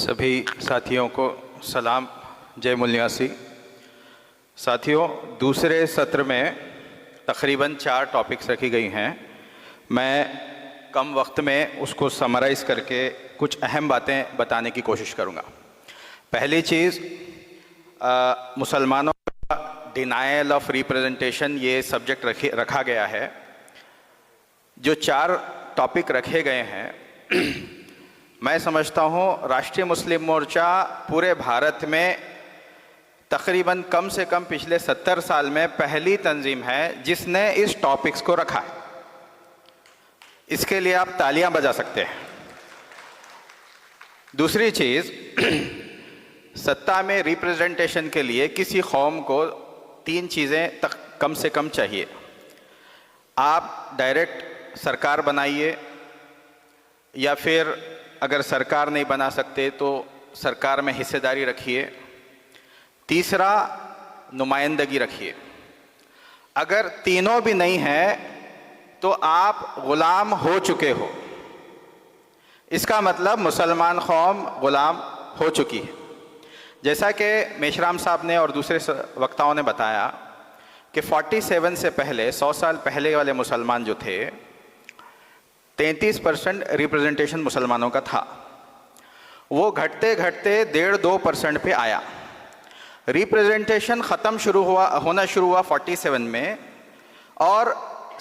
सभी साथियों को सलाम, जय मुल्यासी। साथियों, दूसरे सत्र में तकरीबन 4 टॉपिक्स रखी गई हैं। मैं कम वक्त में उसको समराइज़ करके कुछ अहम बातें बताने की कोशिश करूँगा। पहली चीज़, मुसलमानों का डिनायल ऑफ रिप्रेजेंटेशन, ये सब्जेक्ट रखा गया है। जो 4 टॉपिक रखे गए हैं मैं समझता हूँ राष्ट्रीय मुस्लिम मोर्चा पूरे भारत में तकरीबन कम से कम पिछले 70 साल में पहली तंजीम है जिसने इस टॉपिक्स को रखा है। इसके लिए आप तालियां बजा सकते हैं। दूसरी चीज़, सत्ता में रिप्रेजेंटेशन के लिए किसी कौम को 3 चीज़ें तक कम से कम चाहिए। आप डायरेक्ट सरकार बनाइए, या फिर अगर सरकार नहीं बना सकते तो सरकार में हिस्सेदारी रखिए। तीसरा, नुमाइंदगी रखिए। अगर तीनों भी नहीं है तो आप गुलाम हो चुके हो। इसका मतलब मुसलमान कौम गुलाम हो चुकी है। जैसा कि मेशराम साहब ने और दूसरे वक्ताओं ने बताया कि 47 से पहले, 100 साल पहले वाले मुसलमान जो थे, 33% रिप्रेजेंटेशन मुसलमानों का था। वो घटते घटते 1.5-2% पे आया। रिप्रेजेंटेशन ख़त्म होना शुरू हुआ 47 में, और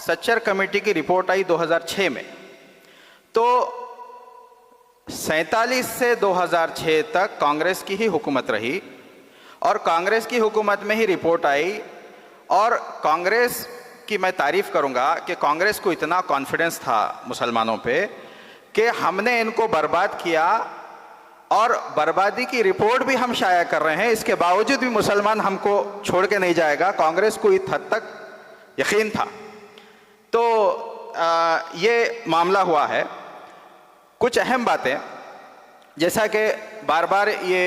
सच्चर कमेटी की रिपोर्ट आई 2006 में। तो 47 से 2006 तक कांग्रेस की ही हुकूमत रही, और कांग्रेस की हुकूमत में ही रिपोर्ट आई। और कांग्रेस कि मैं तारीफ़ करूंगा कि कांग्रेस को इतना कॉन्फिडेंस था मुसलमानों पे कि हमने इनको बर्बाद किया, और बर्बादी की रिपोर्ट भी हम शाया कर रहे हैं। इसके बावजूद भी मुसलमान हमको छोड़ के नहीं जाएगा। कांग्रेस को इस हद तक यकीन था। तो ये मामला हुआ है। कुछ अहम बातें, जैसा कि बार बार ये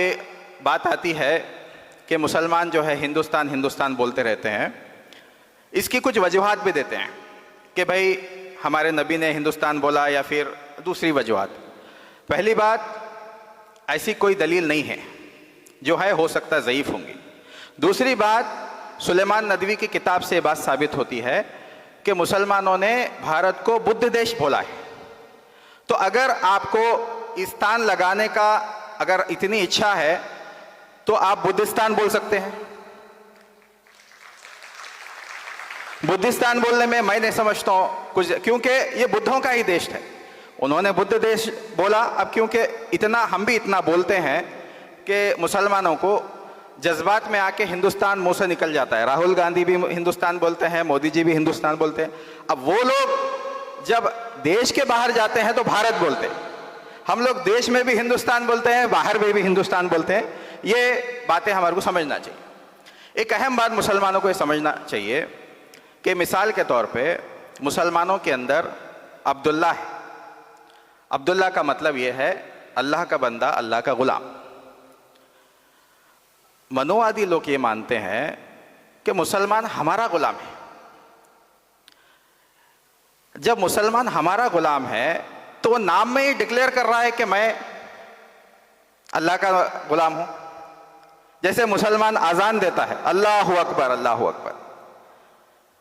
बात आती है कि मुसलमान जो है हिंदुस्तान हिंदुस्तान बोलते रहते हैं। इसकी कुछ वजूहात भी देते हैं कि भाई हमारे नबी ने हिंदुस्तान बोला, या फिर दूसरी वजूहात। पहली बात, ऐसी कोई दलील नहीं है। जो है हो सकता है ज़ईफ़ होंगी। दूसरी बात, सुलेमान नदवी की किताब से बात साबित होती है कि मुसलमानों ने भारत को बुद्ध देश बोला है। तो अगर आपको स्थान लगाने का अगर इतनी इच्छा है तो आप बुद्धिस्तान बोल सकते हैं। बुद्धिस्तान बोलने में मैं नहीं समझता हूँ कुछ, क्योंकि ये बुद्धों का ही देश है। उन्होंने बुद्ध देश बोला। अब क्योंकि हम भी इतना बोलते हैं कि मुसलमानों को जज्बात में आके हिंदुस्तान मुंह से निकल जाता है। राहुल गांधी भी हिंदुस्तान बोलते हैं, मोदी जी भी हिंदुस्तान बोलते हैं। अब वो लोग जब देश के बाहर जाते हैं तो भारत बोलते हैं। हम लोग देश में भी हिंदुस्तान बोलते हैं, बाहर में भी हिंदुस्तान बोलते हैं। ये बातें हमारे को समझना चाहिए। एक अहम बात मुसलमानों को ये समझना चाहिए कि मिसाल के तौर पे मुसलमानों के अंदर अब्दुल्ला है। अब्दुल्ला का मतलब ये है अल्लाह का बंदा, अल्लाह का गुलाम। मनोवादी लोग ये मानते हैं कि मुसलमान हमारा गुलाम है। जब मुसलमान हमारा गुलाम है तो वो नाम में ही डिक्लेयर कर रहा है कि मैं अल्लाह का गुलाम हूं। जैसे मुसलमान अजान देता है, अल्लाहु अकबर अल्लाहु अकबर।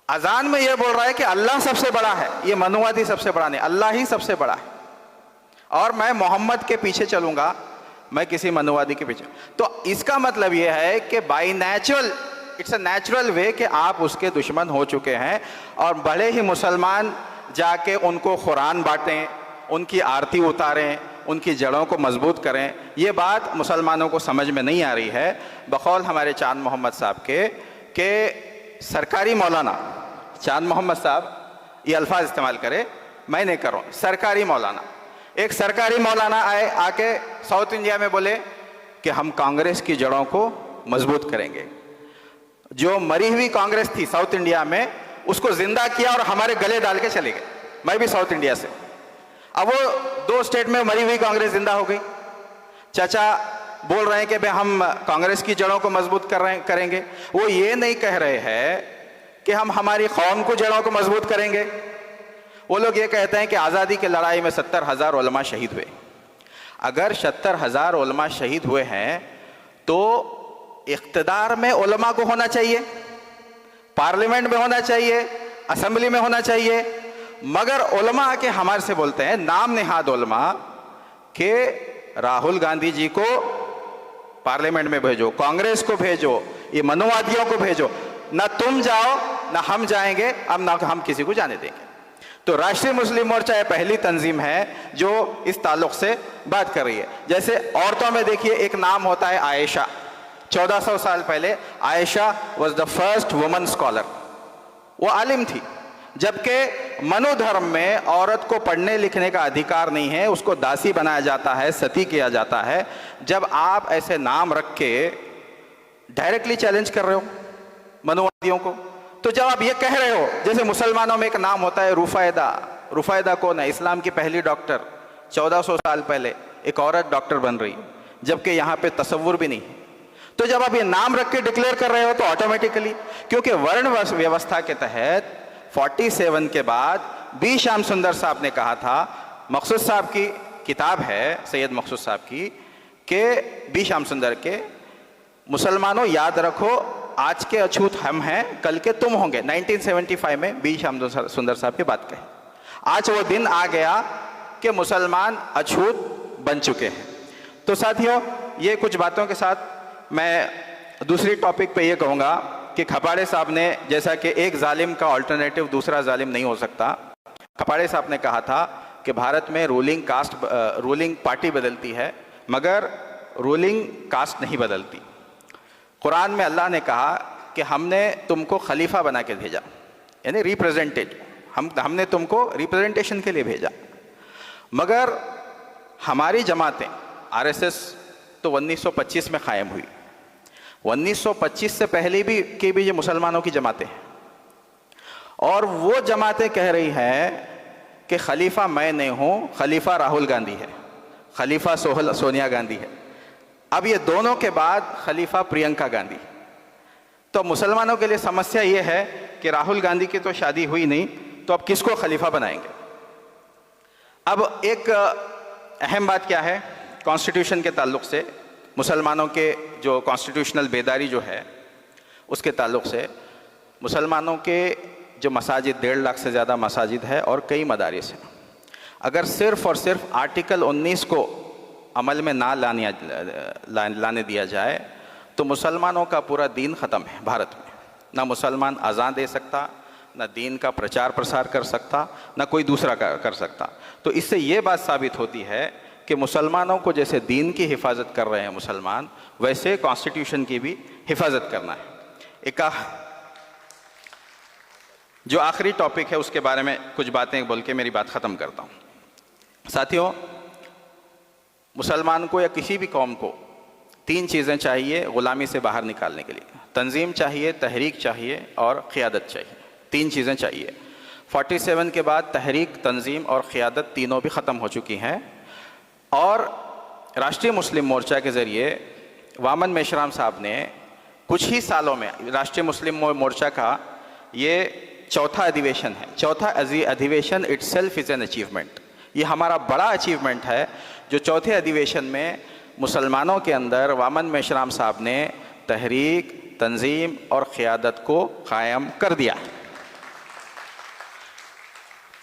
अजान में यह बोल रहा है कि अल्लाह सबसे बड़ा है। ये मनोवादी सबसे बड़ा नहीं, अल्लाह ही सबसे बड़ा है, और मैं मोहम्मद के पीछे चलूंगा, मैं किसी मनोवादी के पीछे। तो इसका मतलब यह है कि by natural, it's a natural way कि आप उसके दुश्मन हो चुके हैं। और बड़े ही मुसलमान जाके उनको कुरान बांटें, उनकी आरती उतारें, उनकी जड़ों को मजबूत करें, ये बात मुसलमानों को समझ में नहीं आ रही है। बकौल हमारे चांद मोहम्मद साहब के सरकारी मौलाना, चांद मोहम्मद साहब ये अल्फाज इस्तेमाल करे, मैं नहीं कर रहा हूँ, सरकारी मौलाना। एक सरकारी मौलाना आके साउथ इंडिया में बोले कि हम कांग्रेस की जड़ों को मजबूत करेंगे। जो मरी हुई कांग्रेस थी साउथ इंडिया में, उसको जिंदा किया और हमारे गले डाल के चले गए। मैं भी साउथ इंडिया से। अब वो 2 स्टेट में मरी हुई कांग्रेस जिंदा हो गई। चाचा बोल रहे हैं कि भाई हम कांग्रेस की जड़ों को मजबूत करेंगे। वो ये नहीं कह रहे हैं कि हम हमारी कौम को जड़ों को मजबूत करेंगे। वो लोग ये कहते हैं कि आज़ादी की लड़ाई में 70,000 उलमा शहीद हुए। अगर 70,000 उलमा शहीद हुए हैं तो इख्तिदार में उलमा को होना चाहिए, पार्लियामेंट में होना चाहिए, असेंबली में होना चाहिए, मगर उलमा आके हमारे से बोलते हैं, नाम नेहाद उलमा, कि राहुल गांधी जी को पार्लियामेंट में भेजो, कांग्रेस को भेजो, ये मनुवादियों को भेजो, ना तुम जाओ ना हम जाएंगे, अब ना हम किसी को जाने देंगे। तो राष्ट्रीय मुस्लिम मोर्चा ये पहली तंजीम है जो इस ताल्लुक से बात कर रही है। जैसे औरतों में देखिए एक नाम होता है आयशा। 1400 साल पहले Ayesha was the first woman scholar, वो आलिम थी। जबकि मनोधर्म में औरत को पढ़ने लिखने का अधिकार नहीं है, उसको दासी बनाया जाता है, सती किया जाता है। जब आप ऐसे नाम रख के डायरेक्टली चैलेंज कर रहे हो मनुवादियों को, तो जब आप ये कह रहे हो, जैसे मुसलमानों में एक नाम होता है रुफैदा। रुफैदा कौन है? इस्लाम की पहली डॉक्टर। 1400 साल पहले एक औरत डॉक्टर बन रही, जबकि यहाँ पे तसव्वुर भी नहीं। तो जब आप ये नाम रख के डिक्लेयर कर रहे हो तो ऑटोमेटिकली, क्योंकि वर्ण व्यवस्था के तहत 47 के बाद बी श्याम सुंदर साहब ने कहा था, मकसूद साहब की किताब है, सैयद मकसूद साहब की, कि बी श्याम सुंदर के, मुसलमानों याद रखो आज के अछूत हम हैं, कल के तुम होंगे। 1975 में बी श्याम सुंदर साहब की बात कही। आज वो दिन आ गया कि मुसलमान अछूत बन चुके हैं। तो साथियों, ये कुछ बातों के साथ मैं दूसरी टॉपिक पे ये कहूँगा कि खपाड़े साहब ने, जैसा कि एक जालिम का अल्टरनेटिव दूसरा जालिम नहीं हो सकता, खपाड़े साहब ने कहा था कि भारत में रूलिंग पार्टी बदलती है मगर रूलिंग कास्ट नहीं बदलती। कुरान में अल्लाह ने कहा कि हमने तुमको खलीफा बना के भेजा, यानी रिप्रेजेंटेटिव, हमने तुमको रिप्रेजेंटेशन के लिए भेजा। मगर हमारी जमातें आरएसएस तो 1925 में कायम हुई। 1925 से पहले भी ये मुसलमानों की जमातें हैं, और वो जमातें कह रही हैं कि खलीफा मैं नहीं हूँ, खलीफा राहुल गांधी है, खलीफा सोनिया गांधी है। अब ये दोनों के बाद खलीफा प्रियंका गांधी। तो मुसलमानों के लिए समस्या ये है कि राहुल गांधी की तो शादी हुई नहीं, तो अब किसको खलीफा बनाएंगे। अब एक अहम बात क्या है, कॉन्स्टिट्यूशन के ताल्लुक से, मुसलमानों के जो कॉन्स्टिट्यूशनल बेदारी जो है उसके ताल्लुक से, मुसलमानों के जो मसाजिद, 1.5 लाख से ज़्यादा मसाजिद है और कई मदारिस हैं, अगर सिर्फ़ और सिर्फ आर्टिकल 19 को अमल में ना लाने दिया जाए तो मुसलमानों का पूरा दीन ख़त्म है भारत में। ना मुसलमान अज़ान दे सकता, ना दीन का प्रचार प्रसार कर सकता, ना कोई दूसरा कर सकता। तो इससे ये बात साबित होती है कि मुसलमानों को जैसे दीन की हिफाजत कर रहे हैं मुसलमान, वैसे कॉन्स्टिट्यूशन की भी हिफाजत करना है। एक जो आखिरी टॉपिक है उसके बारे में कुछ बातें बोल के मेरी बात ख़त्म करता हूँ। साथियों, मुसलमान को या किसी भी कौम को 3 चीज़ें चाहिए ग़ुलामी से बाहर निकालने के लिए। तंजीम चाहिए, तहरीक चाहिए और क़ियादत चाहिए। 3 चीज़ें चाहिए। 47 के बाद तहरीक, तंजीम और क़ियादत तीनों भी ख़त्म हो चुकी हैं, और राष्ट्रीय मुस्लिम मोर्चा के ज़रिए वामन मेश्राम साहब ने कुछ ही सालों में, राष्ट्रीय मुस्लिम मोर्चा का ये 4था अधिवेशन है। 4था अधिवेशन इटसेल्फ इज़ एन अचीवमेंट। ये हमारा बड़ा अचीवमेंट है जो 4थे अधिवेशन में मुसलमानों के अंदर वामन मेश्राम साहब ने तहरीक, तंजीम और क़ियादत को कायम कर दिया।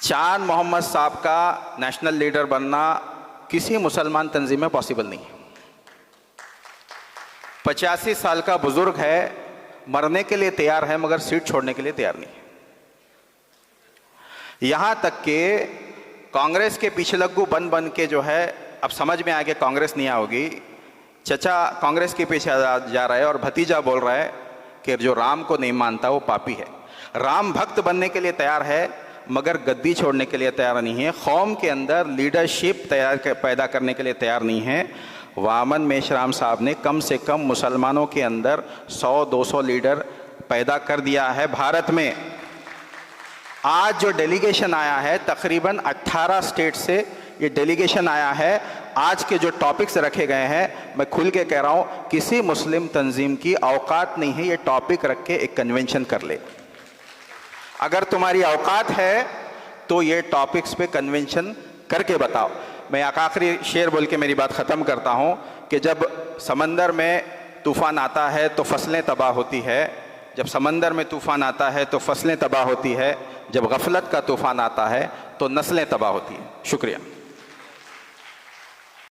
चांद मोहम्मद साहब का नेशनल लीडर बनना किसी मुसलमान तंजीम में पॉसिबल नहीं है। 85 साल का बुजुर्ग है, मरने के लिए तैयार है मगर सीट छोड़ने के लिए तैयार नहीं है। यहाँ तक कि कांग्रेस के पिछलग्गू बन के जो है, अब समझ में आ गया कांग्रेस नहीं आओगी, चचा कांग्रेस के पीछे जा रहा है और भतीजा बोल रहा है कि जो राम को नहीं मानता वो पापी है। राम भक्त बनने के लिए तैयार है मगर गद्दी छोड़ने के लिए तैयार नहीं है। कौम के अंदर लीडरशिप पैदा करने के लिए तैयार नहीं है। वामन मेश्राम साहब ने कम से कम मुसलमानों के अंदर 100-200 लीडर पैदा कर दिया है भारत में। आज जो डेलीगेशन आया है, तकरीबन 18 स्टेट से ये डेलीगेशन आया है। आज के जो टॉपिक्स रखे गए हैं, मैं खुल के कह रहा हूँ, किसी मुस्लिम तंजीम की औकात नहीं है ये टॉपिक रख के एक कन्वेंशन कर ले। अगर तुम्हारी औकात है तो ये टॉपिक्स पे कन्वेंशन करके बताओ। मैं एक आखिरी शेर बोल के मेरी बात ख़त्म करता हूँ कि जब समंदर में तूफ़ान आता है तो फसलें तबाह होती है, जब समंदर में तूफ़ान आता है तो फसलें तबाह होती है, जब गफलत का तूफ़ान आता है तो नस्लें तबाह होती हैं। शुक्रिया।